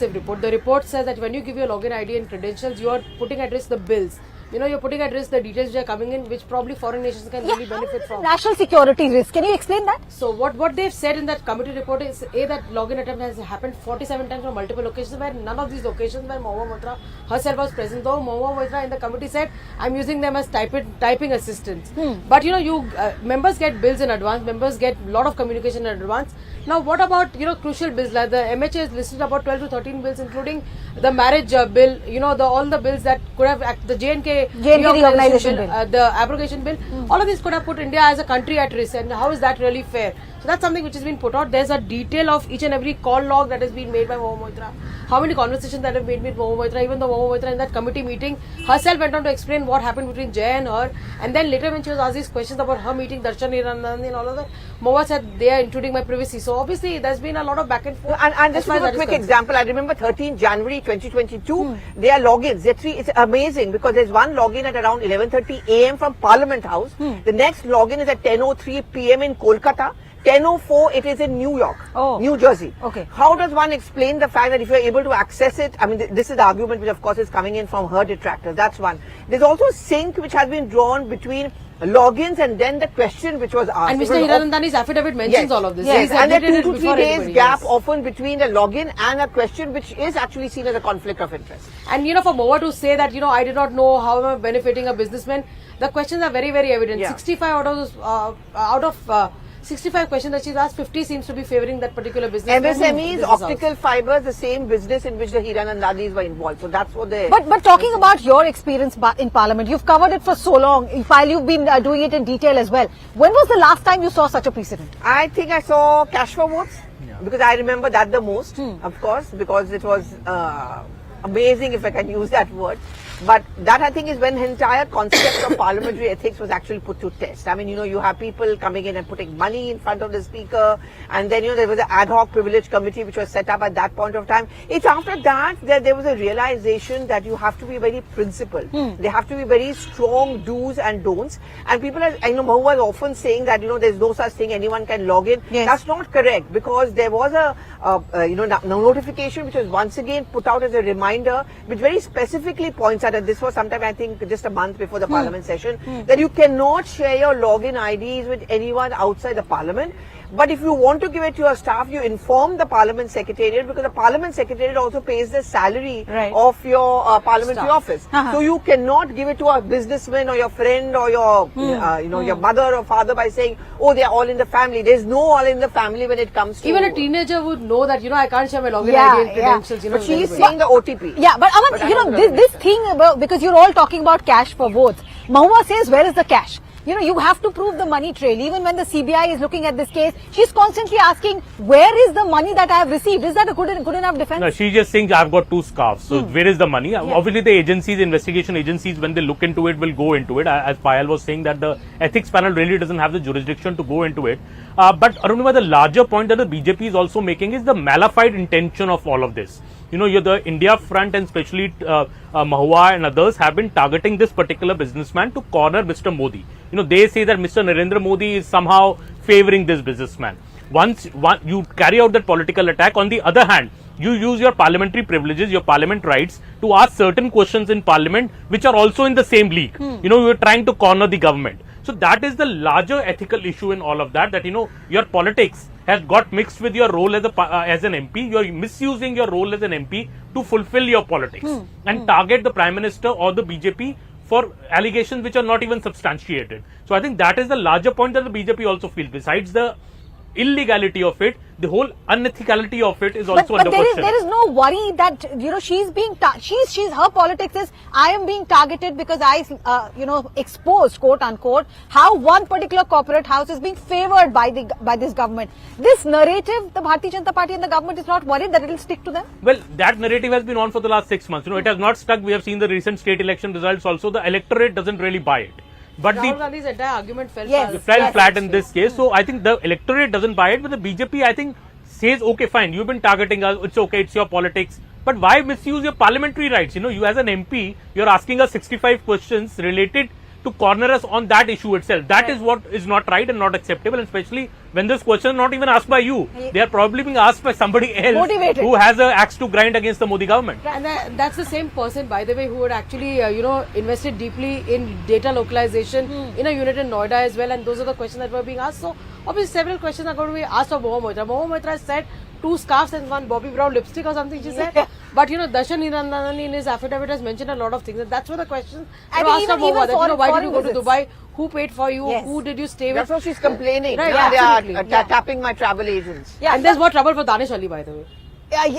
extensive report. The report says that when you give your login ID and credentials, you are putting at risk the bills. You're putting at risk the details which are coming in, which probably foreign nations can really benefit from. National security risk. Can you explain that? So what they've said in that committee report is that login attempt has happened 47 times from multiple locations, where none of these locations where Mahua Moitra herself was present. Though Mahua Moitra in the committee said, I'm using them as typing assistants. But members get bills in advance. Members get a lot of communication in advance. Now what about crucial bills? Like the MHA has listed about 12 to 13 bills, including the marriage bill. All the bills that could have the JNK reorganization bill, the abrogation bill. All of these could have put India as a country at risk. And how is that really fair? So that's something which has been put out. There's a detail of each and every call log that has been made by Mahua Moitra. How many conversations that have been made with Mahua Moitra. Even though Mahua Moitra in that committee meeting herself went on to explain what happened between Jay and her. And then later when she was asked these questions about her meeting Darshan Hiranandani and all of that, Mahua said they are intruding my privacy. So obviously there's been a lot of back and forth. And just to give a quick example, I remember 13 January 2022, their logins, it's amazing because there's one login at around 11:30 a.m. from Parliament House. The next login is at 10:03 p.m. in Kolkata. 10:04 it is in New York, New Jersey. Okay. How does one explain the fact that if you're able to access it, I mean, this is the argument which of course is coming in from her detractors. That's one. There's also a sync which has been drawn between logins and then the question which was asked. And Mr. Hiranandani's affidavit mentions all of this. Yes, and there are 2 to 3 days gap often between the login and a question which is actually seen as a conflict of interest. And for Mahua to say that, I did not know how am I benefiting a businessman, the questions are very, very evident. 65 out of 65 questions that she's asked, 50 seems to be favoring that particular business. MSMEs, optical fibers, the same business in which the Hiranandani's were involved. So that's what they... But talking about your experience in Parliament, you've covered it for so long, while you've been doing it in detail as well. When was the last time you saw such a precedent? I think I saw cash for votes, because I remember that the most, of course, because it was amazing, if I can use that word. But that I think is when the entire concept of parliamentary ethics was actually put to test. I mean, you have people coming in and putting money in front of the speaker, and then there was an ad hoc privilege committee which was set up at that point of time. It's after that there was a realization that you have to be very principled. There have to be very strong do's and don'ts. And people, Mahua was often saying that there's no such thing, anyone can log in. Yes. That's not correct, because there was a notification which was once again put out as a reminder, which very specifically points out, and this was sometime I think just a month before the parliament session, that you cannot share your login IDs with anyone outside the parliament. But if you want to give it to your staff, you inform the parliament secretariat, because the parliament secretariat also pays the salary of your parliamentary office. So you cannot give it to a businessman or your friend or your your mother or father by saying, oh, they are all in the family. There's no all in the family when it comes to... Even a teenager would know that, I can't share my login ID and credentials. But she's saying the OTP. Yeah, but Aman, this thing about, because you're all talking about cash for votes, Mahua says, where is the cash? You have to prove the money trail. Even when the CBI is looking at this case, she's constantly asking, where is the money that I have received? Is that a good enough defense? No, she's just saying, I've got 2 scarves. So where is the money? Obviously, the agencies, investigation agencies, when they look into it, will go into it. As Payal was saying, that the ethics panel really doesn't have the jurisdiction to go into it. But Arunima, the larger point that the BJP is also making is the malified intention of all of this. The India front and especially Mahua and others have been targeting this particular businessman to corner Mr. Modi. They say that Mr. Narendra Modi is somehow favoring this businessman. Once you carry out that political attack, on the other hand, you use your parliamentary privileges, your parliament rights to ask certain questions in parliament which are also in the same league. You are trying to corner the government. So that is the larger ethical issue in all of that, that your politics has got mixed with your role as an MP. You are misusing your role as an MP to fulfill your politics and target the Prime Minister or the BJP for allegations which are not even substantiated. So I think that is the larger point that the BJP also feels. Besides the illegality of it, the whole unethicality of it is also under question. There is no worry that she's being her politics is, I am being targeted because I exposed, quote unquote, how one particular corporate house is being favored by this government. This narrative, the Bharatiya Janata Party and the government is not worried that it will stick to them. Well, that narrative has been on for the last 6 months. It has not stuck. We have seen the recent state election results also. The electorate doesn't really buy it. But Rahul Gandhi's entire argument fell flat in this case. So I think the electorate doesn't buy it, but the BJP, I think, says, okay, fine, you've been targeting us, it's okay, it's your politics. But why misuse your parliamentary rights? You as an MP, you're asking us 65 questions related to corner us on that issue itself. That is what is not right and not acceptable, and especially when this question is not even asked by you. They are probably being asked by somebody else Motivated. who has an axe to grind against the Modi government. And that's the same person, by the way, who had actually, invested deeply in data localization in a unit in Noida as well. And those are the questions that were being asked. So, obviously, several questions are going to be asked of Mahua Moitra. Mahua Moitra said 2 scarves and 1 Bobby Brown lipstick or something, she said. But, Darshan Hiranandani in his affidavit has mentioned a lot of things. And that's what the questions I were think asked of even Mahua. That, why did you go to visits. Dubai? Who paid for you? Yes. Who did you stay with? That's what she's complaining. Right, They absolutely. are tapping my travel agents. Yeah, And there's more trouble for Danish Ali, by the way.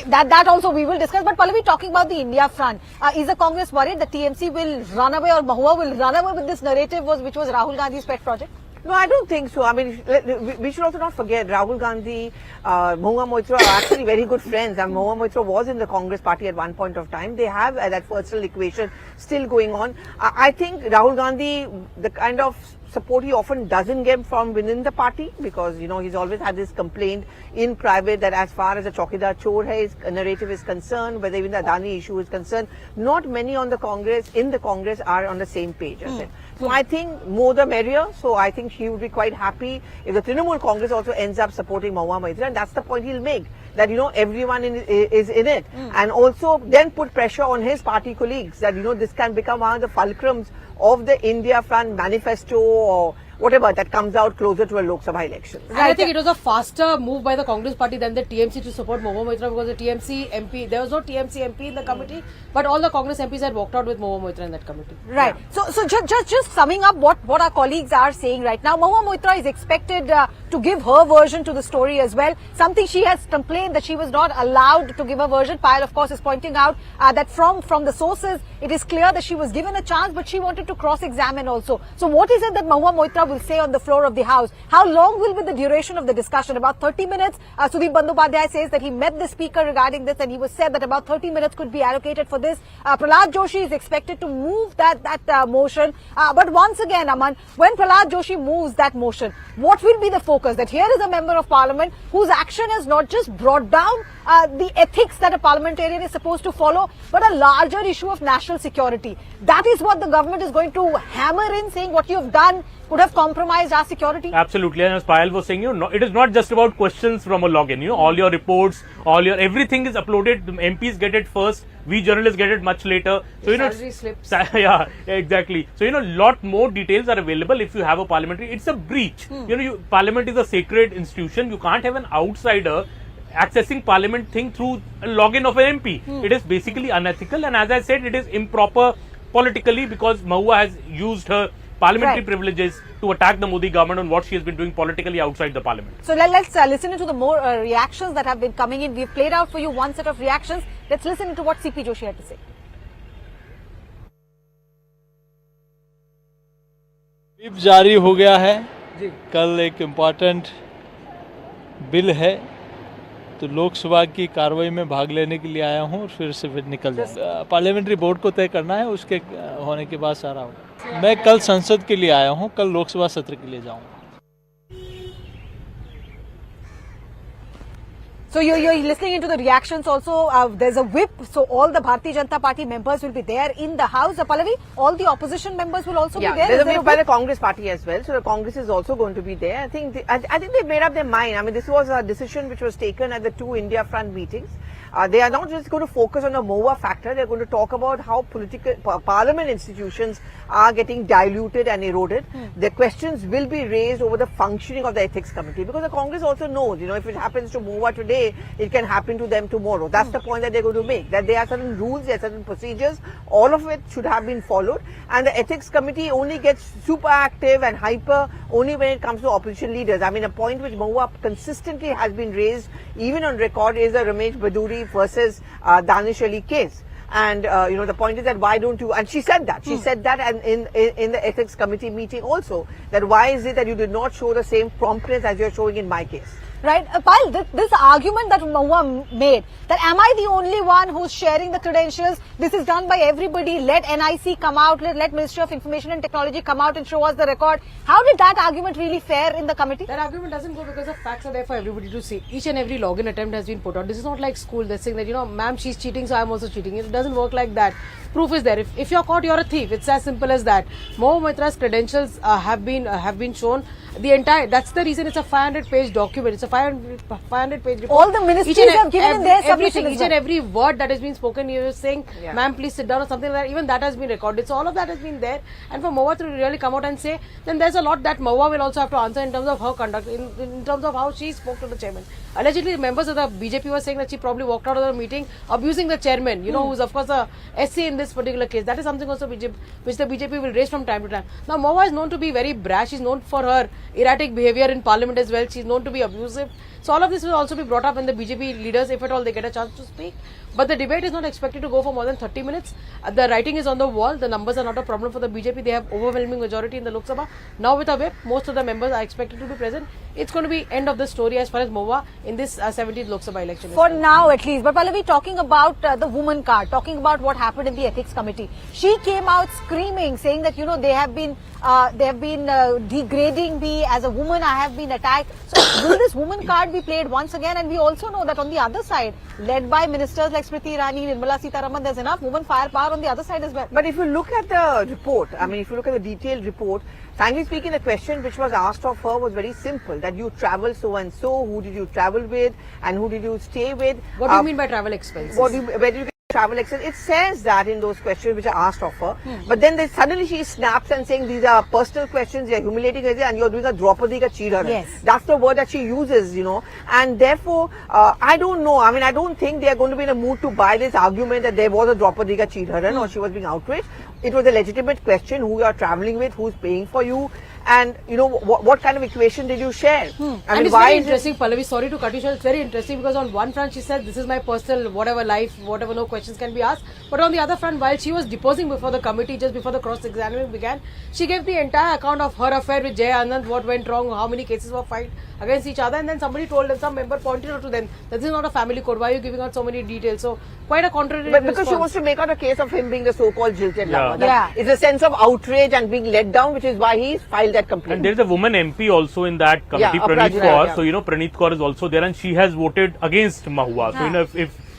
That also we will discuss. But Pallavi, talking about the India front, is the Congress worried that TMC will run away or Mahua will run away with this narrative which was Rahul Gandhi's pet project? No, I don't think so. I mean, we should also not forget Rahul Gandhi, Mahua Moitra are actually very good friends. And Mahua Moitra was in the Congress party at one point of time. They have that personal equation still going on. I think Rahul Gandhi, the kind of support he often doesn't get from within the party, because he's always had this complaint in private that as far as the Chaukidar Chor narrative is concerned, whether even the Adani issue is concerned, not many in the Congress are on the same page as him. So I think more the merrier. So I think he would be quite happy if the Trinamool Congress also ends up supporting Mahua Moitra, and that's the point he'll make, that everyone is in it, and also then put pressure on his party colleagues that this can become one of the fulcrums of the India Front manifesto or whatever that comes out closer to a Lok Sabha election. And I think it was a faster move by the Congress party than the TMC to support Mahua Moitra, because the TMC MP, there was no TMC MP in the committee, but all the Congress MPs had walked out with Mahua Moitra in that committee. Right. So just summing up what our colleagues are saying right now, Mahua Moitra is expected to give her version to the story as well. Something she has complained that she was not allowed to give her version. Payal, of course, is pointing out that from the sources, it is clear that she was given a chance, but she wanted to cross-examine also. So what is it that Mahua Moitra will say on the floor of the House? How long will be the duration of the discussion? About 30 minutes. Sudeep Bandyopadhyay says that he met the speaker regarding this, and he was said that about 30 minutes could be allocated for this. Prahlad Joshi is expected to move that motion. But once again, Aman, when Prahlad Joshi moves that motion, what will be the focus? That here is a member of parliament whose action has not just brought down the ethics that a parliamentarian is supposed to follow, but a larger issue of national security. That is what the government is going to hammer in, saying what you have done could have compromised our security. Absolutely, and as Payal was saying, it is not just about questions from a login. All your reports, everything is uploaded. The MPs get it first. We journalists get it much later. So Salary slips. Yeah, exactly. So lot more details are available if you have a parliamentary. It's a breach. Parliament is a sacred institution. You can't have an outsider accessing parliament thing through a login of an MP. It is basically unethical, and as I said, it is improper politically, because Mahua has used her parliamentary privileges to attack the Modi government on what she has been doing politically outside the parliament. So let's listen to the more reactions that have been coming in. We've played out for you one set of reactions. Let's listen to what CP Joshi had to say. Whip जारी हो गया है। कल एक important bill है, तो लोकसभा की कार्रवाई में भाग लेने के लिए आया हूँ और फिर से निकल जाऊँगा। पार्लियामेंट्री बोर्ड को तय करना है, उसके होने के बाद सारा होगा। मैं कल संसद के लिए आया हूँ, कल लोकसभा सत्र के लिए जाऊँगा। So you're listening into the reactions also. There's a whip, so all the Bharatiya Janata Party members will be there in the House. Pallavi, all the opposition members will also be there. There's a whip by the Congress party as well. So the Congress is also going to be there. I think they've made up their mind. I mean, this was a decision which was taken at the 2 India Front meetings. They are not just going to focus on the Mahua factor. They're going to talk about how parliament institutions are getting diluted and eroded. The questions will be raised over the functioning of the ethics committee, because the Congress also knows, if it happens to Mahua today, it can happen to them tomorrow. That's the point that they're going to make, that there are certain rules, there are certain procedures, all of it should have been followed, and the ethics committee only gets super active and hyper only when it comes to opposition leaders. I mean, a point which Mahua consistently has been raised, even on record, is the Ramesh Baduri versus Danish Ali case. And, the point is that why don't you, and she said that, and in the ethics committee meeting also, that why is it that you did not show the same promptness as you're showing in my case? Right, Payal, this argument that Mahua made, that am I the only one who's sharing the credentials? This is done by everybody. Let NIC come out, let Ministry of Information and Technology come out and show us the record. How did that argument really fare in the committee? That argument doesn't go because the facts are there for everybody to see. Each and every login attempt has been put out. This is not like school. They're saying that, you know, ma'am, she's cheating, so I'm also cheating. It doesn't work like that. Proof is there. If you're caught, you're a thief. It's as simple as that. Mahua Moitra's credentials have been shown. That's the reason it's a 500-page document. It's a 500-page report. All the ministries have given in their submission. Each and every word that has been spoken, you're saying, ma'am, please sit down or something like that. Even that has been recorded. So all of that has been there. And for Mahua to really come out and say, then there's a lot that Mahua will also have to answer in terms of her conduct, in terms of how she spoke to the chairman. Allegedly, members of the BJP were saying that she probably walked out of the meeting abusing the chairman, you know, who's of course a SC in this particular case. That is something also which the BJP will raise from time to time. Now, Mahua is known to be very brash. She's known for her erratic behavior in parliament as well. She's known to be abusive. So all of this will also be brought up when the BJP leaders, if at all they get a chance to speak. But the debate is not expected to go for more than 30 minutes. The writing is on the wall. The numbers are not a problem for the BJP. They have overwhelming majority in the Lok Sabha. Now with a whip, most of the members are expected to be present. It's going to be end of the story as far as Mahua in this 17th Lok Sabha election. For now at least. But Pallavi, talking about the woman card, talking about what happened in the ethics committee, she came out screaming, saying that, you know, they have been degrading me as a woman. I have been attacked. So will this woman card be played once again? And we also know that on the other side, led by ministers like Smriti Irani, Nirmala Sitharaman, there's enough woman firepower on the other side as well. But if you look at the report, I mean, if you look at the detailed report, frankly speaking, the question which was asked of her was very simple, that you travel so and so, who did you travel with and who did you stay with? What do you mean by travel expenses? Where do you get travel expenses? It says that in those questions which are asked of her. But then suddenly she snaps and saying these are personal questions, they are humiliating her, and you're doing a Draupadi ka cheater. Yes. That's the word that she uses, you know. And therefore, I don't know. I mean, I don't think they are going to be in a mood to buy this argument that there was a Draupadi ka cheater or she was being outraged. It was a legitimate question, who you are traveling with, who's paying for you, and you know what kind of equation did you share? I mean, and it's why very is interesting, Pallavi, sorry to cut you short, it's very interesting because on one front she said this is my personal whatever life, whatever, no questions can be asked, but on the other front, while she was deposing before the committee, just before the cross-examination began, she gave the entire account of her affair with Jay Anand, what went wrong, how many cases were filed against each other, and then somebody told them, some member pointed out to them, this is not a family code, why are you giving out so many details? So quite a contrary But because response. she wants to make out a case of him being the so-called jilted lover. Yeah. It's a sense of outrage and being let down, which is why he filed that complaint. And there is a woman MP also in that committee, Yeah, Praneet Aparajita, Kaur. yeah. So, you know, Praneet Kaur is also there and she has voted against Mahua. So, you know,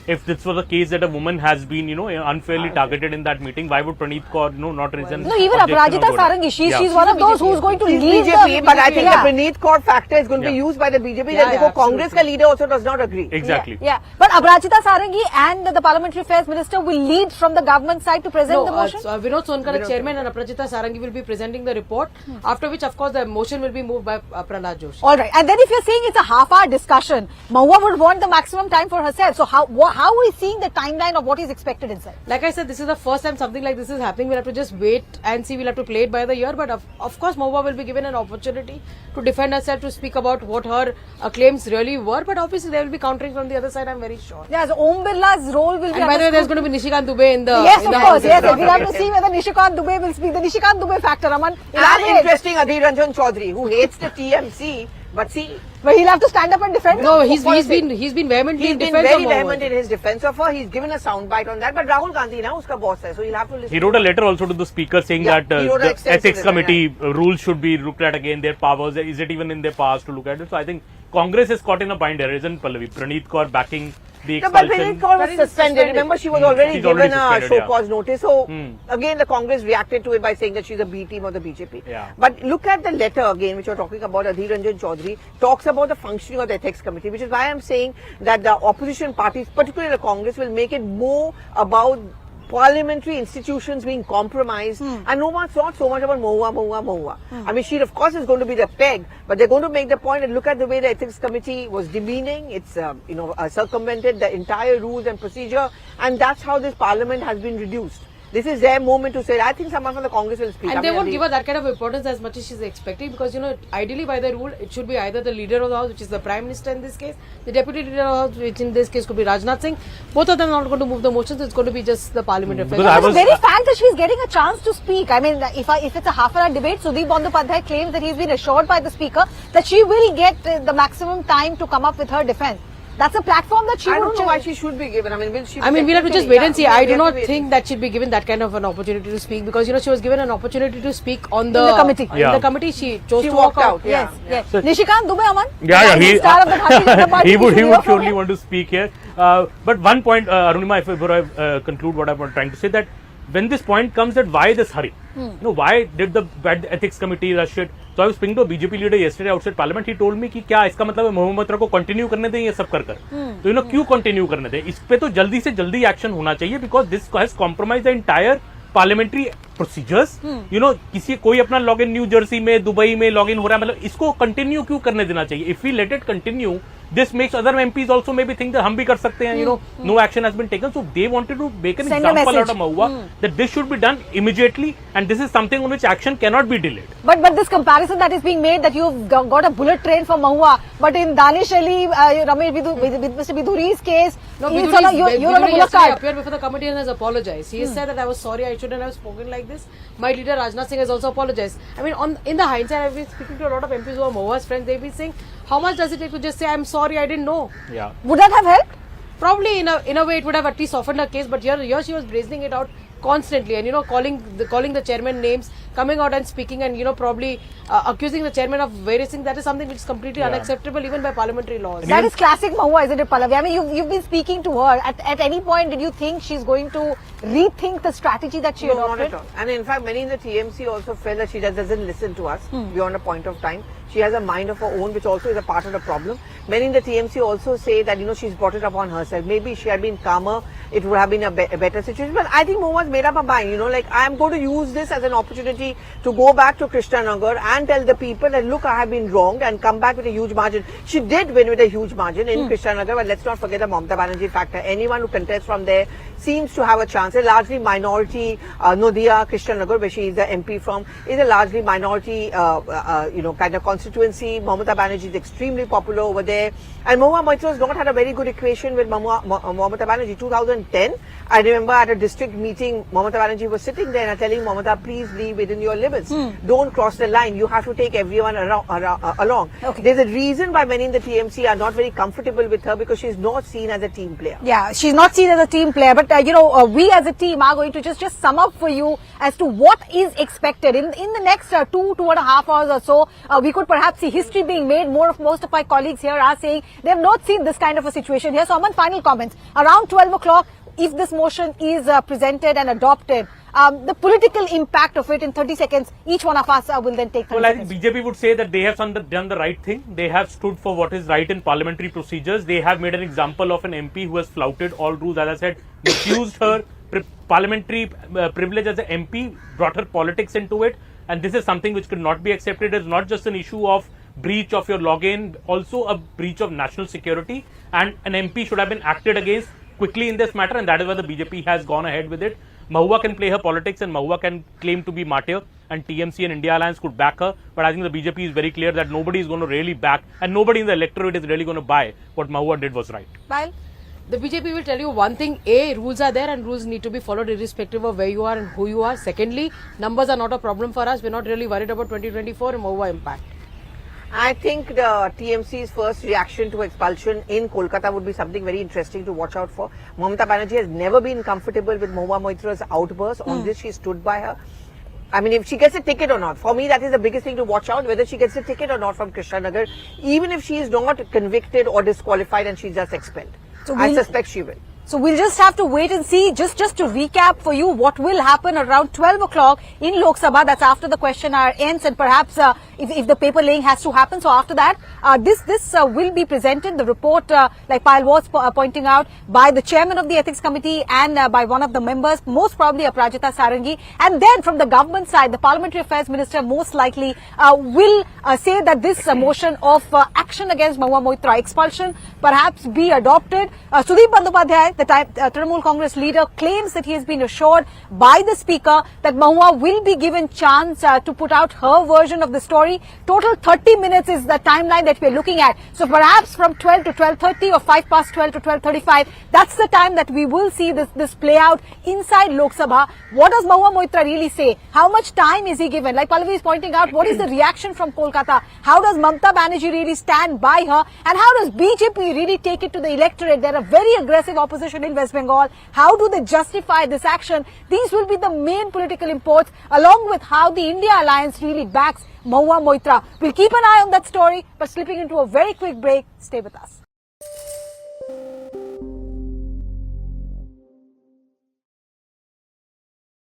if this was a case that a woman has been, you know, unfairly targeted in that meeting, why would Praneet Kaur, you know, not reason? No, even objection Aparajita or vote? Sarangi, she's Yeah. one of those who's going to She's lead BJP, the but I think Yeah. the Praneet Kaur factor is going to be used by the BJP. Yeah, that yeah, देखो Congress absolutely. ka leader also does not agree. Exactly. Yeah. But Aparajita Sarangi and the Parliamentary Affairs Minister will lead from the government side to present the motion? Vinod Kumar Sonkar, chairman, and Aparajita Sarangi will be presenting the report, after which, of course, the motion will be moved by Prahlad Joshi. All right. And then if you're saying it's a half-hour discussion, Mahua would want the maximum time for herself. So how are we seeing the timeline of what is expected inside? Like I said, this is the first time something like this is happening. We'll have to just wait and see. We'll have to play it by the ear. But of course, Mahua will be given an opportunity to defend herself, to speak about what her claims really were. But obviously, they will be countering from the other side, I'm very sure. Yeah, so Om Birla's role will be And by the way, there's going to be Nishikant Dubey in the Yes, in the of course. house. Yes, we'll have to see whether Nishikant Dubey will speak. The Nishikant Dubey factor, Raman. And interesting, Adhir Ranjan Chaudhary, who hates the TMC, but see, But he'll have to stand up and defend. No, he's He's been vehemently in been defense very of vehement Mahua. in his defense of her. He's given a soundbite on that. But Rahul Gandhi, now, uska boss hai, so he'll have to listen. He wrote a letter also to the speaker saying Yeah, that he wrote an the extensive ethics letter, committee rules should be looked at again, their powers, is it even in their powers to look at it? So I think Congress is caught in a bind here, isn't Pallavi? Praneet Kaur backing the No, but expulsion. Praneet Kaur was Praneet is suspended. suspended. Remember, she was already She's already given a suspended, show yeah. cause notice. So, again, the Congress reacted to it by saying that she's a B team of the BJP. Yeah. But look at the letter again, which you're talking about. Adhir Ranjan Chaudhary talks about the functioning of the ethics committee, which is why I'm saying that the opposition parties, particularly the Congress, will make it more about parliamentary institutions being compromised, and no one's not so much about Mahua. I mean, she of course is going to be the peg, but they're going to make the point and look at the way the ethics committee was demeaning. It's circumvented the entire rules and procedure, and that's how this parliament has been reduced. This is their moment to say it. I think someone from the Congress will speak. And they won't give her that kind of importance as much as she's expecting, because, you know, ideally by the rule, it should be either the leader of the house, which is the Prime Minister in this case, the deputy leader of the house, which in this case could be Rajnath Singh. Both of them are not going to move the motions. It's going to be just the parliament reflection. But the very fact that she's getting a chance to speak, I mean, if it's a half-hour debate, Sudeep Bandyopadhyay claims that he's been assured by the speaker that she will get the maximum time to come up with her defense. That's a platform that she I would don't know why she should be given. I mean, will she? We'll have to just wait and see. I do not think that she'd be given that kind of an opportunity to speak, because, you know, she was given an opportunity to speak on the committee. In the committee, she chose to walked walk out. Yeah. Yes. Nishikant Dubey Aman? He Star of the Bharatiya Janata Party. he would We should hear from surely him. want to speak here. But one point, Arunima, before I conclude what I'm trying to say, that when this point comes, that why this hurry? You know, why did the ethics committee rush it? So I was speaking to a BJP leader yesterday outside Parliament. He told me कि क्या इसका मतलब है महूआ मोइत्रा को continue करने दें ये सब कर तो यू नो क्यों कंटिन्यू करने दें, इस पे तो जल्दी से जल्दी एक्शन होना चाहिए, because this has compromise the entire parliamentary procedures. You know, किसी कोई अपना लॉग इन न्यू जर्सी में, दुबई में लॉग इन हो रहा है, मतलब इसको कंटिन्यू क्यों करने देना चाहिए? If we let it continue, this makes other MPs also maybe think that हम भी कर सकते हैं, you know, no action has been taken. So they wanted to make an example out of Mahua that this should be done immediately, and this is something on which action cannot be delayed. But this comparison that is being made, that you've got a bullet train for Mahua, but in Danish Ali, Ramesh with Mr. Biduri's case, you're on a bullet cart. Appeared before the committee and has apologized. He has said that I was sorry, I shouldn't have spoken like this. My leader Rajnath Singh has also apologized. I mean, in the hindsight, I've been speaking to a lot of MPs who are Mahua's friends. They've been saying, how much does it take to just say, I'm sorry, I didn't know? Yeah. Would that have helped? Probably in a way it would have at least softened her case, but here she was brazening it out constantly, and, you know, calling the chairman names, coming out and speaking, and, you know, probably accusing the chairman of various things. That is something which is completely unacceptable even by parliamentary laws. That is classic Mahua, isn't it, Pallavi? I mean, you've been speaking to her. At any point, did you think she's going to rethink the strategy that she adopted? No, not at all. And in fact, many in the TMC also felt that she just doesn't listen to us beyond a point of time. She has a mind of her own, which also is a part of the problem. Many in the TMC also say that, you know, she's brought it upon herself. Maybe she had been calmer, it would have been a better situation. But I think Mahua's made up her mind, you know, like, I am going to use this as an opportunity to go back to Krishnanagar and tell the people that, look, I have been wronged, and come back with a huge margin. She did win with a huge margin in Krishnanagar, but let's not forget the Mamata Banerjee factor. Anyone who contests from there seems to have a chance. A largely minority, Nodia, Krishnanagar, where she is the MP from, is a largely minority, you know, kind of constituency. Mamata Banerjee is extremely popular over there. And Mahua Moitra has not had a very good equation with Mamata Banerjee. 2010, I remember at a district meeting, Mamata Banerjee was sitting there and telling Mamata, please leave within your limits. Don't cross the line. You have to take everyone along. Okay. There's a reason why many in the TMC are not very comfortable with her, because she's not seen as a team player. Yeah, she's not seen as a team player, but you know, we as a team are going to just sum up for you as to what is expected in the next 2.5 hours or so. We could perhaps see history being made. Most of my colleagues here are saying they have not seen this kind of a situation here. So, Aman, final comments. Around 12 o'clock, if this motion is presented and adopted, the political impact of it in 30 seconds, each one of us will then take 30 Well, I seconds. think BJP would say that they have done the right thing. They have stood for what is right in parliamentary procedures. They have made an example of an MP who has flouted all rules, as I said, misused her parliamentary privilege as an MP, brought her politics into it. And this is something which could not be accepted. It's not just an issue of breach of your login, also a breach of national security. And an MP should have been acted against quickly in this matter, and that is why the BJP has gone ahead with it. Mahua can play her politics, and Mahua can claim to be martyr, and TMC and India Alliance could back her. But I think the BJP is very clear that nobody is going to really back, and nobody in the electorate is really going to buy what Mahua did was right. Payal? The BJP will tell you one thing: A, rules are there and rules need to be followed irrespective of where you are and who you are. Secondly, numbers are not a problem for us. We're not really worried about 2024 and Mahua impact. I think the TMC's first reaction to expulsion in Kolkata would be something very interesting to watch out for. Mamata Banerjee has never been comfortable with Mahua Moitra's outburst. On this, she stood by her. I mean, if she gets a ticket or not, for me, that is the biggest thing to watch out, whether she gets a ticket or not from Krishnanagar, even if she is not convicted or disqualified and she's just expelled. So I suspect she will. So we'll just have to wait and see. Just to recap for you what will happen around 12 o'clock in Lok Sabha. That's after the question hour ends, and perhaps if the paper laying has to happen. So after that, this will be presented, the report, like Payal was pointing out, by the chairman of the Ethics Committee and by one of the members, most probably Aparajita Sarangi. And then from the government side, the Parliamentary Affairs Minister most likely will say that this motion of action against Mahua Moitra, expulsion, perhaps be adopted. Sudeep Bandyopadhyay, the Trinamool Congress leader, claims that he has been assured by the Speaker that Mahua will be given chance to put out her version of the story. Total 30 minutes is the timeline that we're looking at. So perhaps from 12 to 12:30 or 5 past 12 to 12:35, that's the time that we will see this play out inside Lok Sabha. What does Mahua Moitra really say? How much time is he given? Like Pallavi is pointing out, what is the reaction from Kolkata? How does Mamata Banerjee really stand by her? And how does BJP really take it to the electorate? They're a very aggressive opposition in West Bengal. How do they justify this action? These will be the main political imports, along with how the India Alliance really backs Mahua Moitra. We'll keep an eye on that story, but slipping into a very quick break. Stay with us.